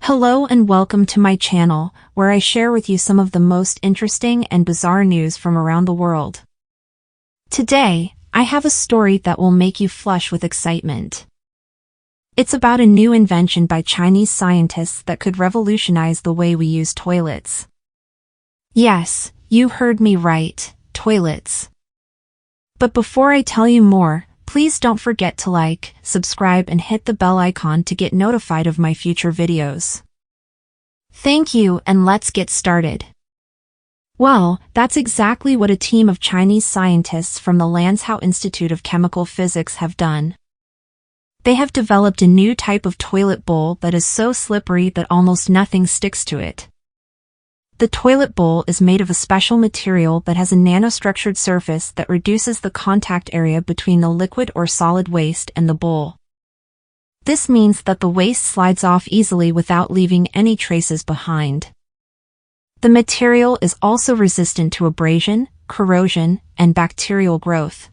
Hello and welcome to my channel, where I share with you some of the most interesting and bizarre news from around the world. Today, I have a story that will make you flush with excitement. It's about a new invention by Chinese scientists that could revolutionize the way we use toilets. Yes, you heard me right, toilets. But before I tell you more, please don't forget to like, subscribe and hit the bell icon to get notified of my future videos. Thank you, and let's get started. Well, that's exactly what a team of Chinese scientists from the Lanzhou Institute of Chemical Physics have done. They have developed a new type of toilet bowl that is so slippery that almost nothing sticks to it. The toilet bowl is made of a special material that has a nanostructured surface that reduces the contact area between the liquid or solid waste and the bowl. This means that the waste slides off easily without leaving any traces behind. The material is also resistant to abrasion, corrosion, and bacterial growth.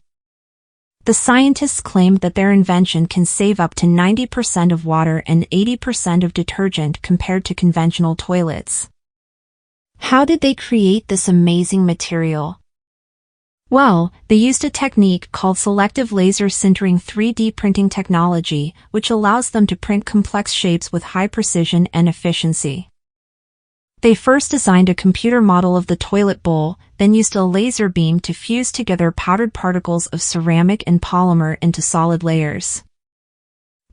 The scientists claim that their invention can save up to 90% of water and 80% of detergent compared to conventional toilets. How did they create this amazing material? Well, they used a technique called selective laser sintering 3D printing technology, which allows them to print complex shapes with high precision and efficiency. They first designed a computer model of the toilet bowl, then used a laser beam to fuse together powdered particles of ceramic and polymer into solid layers.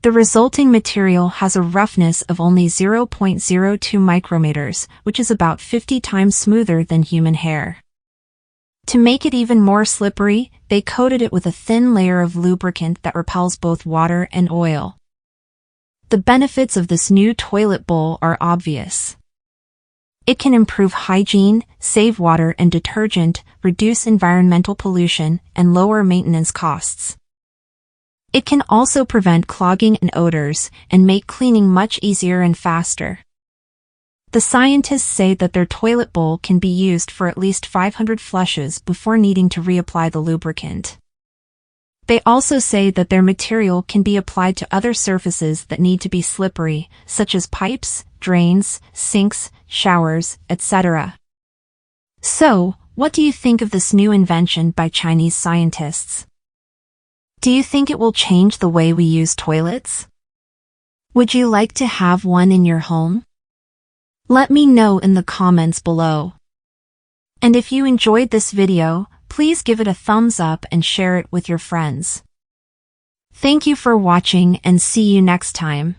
The resulting material has a roughness of only 0.02 micrometers, which is about 50 times smoother than human hair. To make it even more slippery, they coated it with a thin layer of lubricant that repels both water and oil. The benefits of this new toilet bowl are obvious. It can improve hygiene, save water and detergent, reduce environmental pollution, and lower maintenance costs. It can also prevent clogging and odors, and make cleaning much easier and faster. The scientists say that their toilet bowl can be used for at least 500 flushes before needing to reapply the lubricant. They also say that their material can be applied to other surfaces that need to be slippery, such as pipes, drains, sinks, showers, etc. So, what do you think of this new invention by Chinese scientists? Do you think it will change the way we use toilets? Would you like to have one in your home? Let me know in the comments below. And if you enjoyed this video, please give it a thumbs up and share it with your friends. Thank you for watching and see you next time.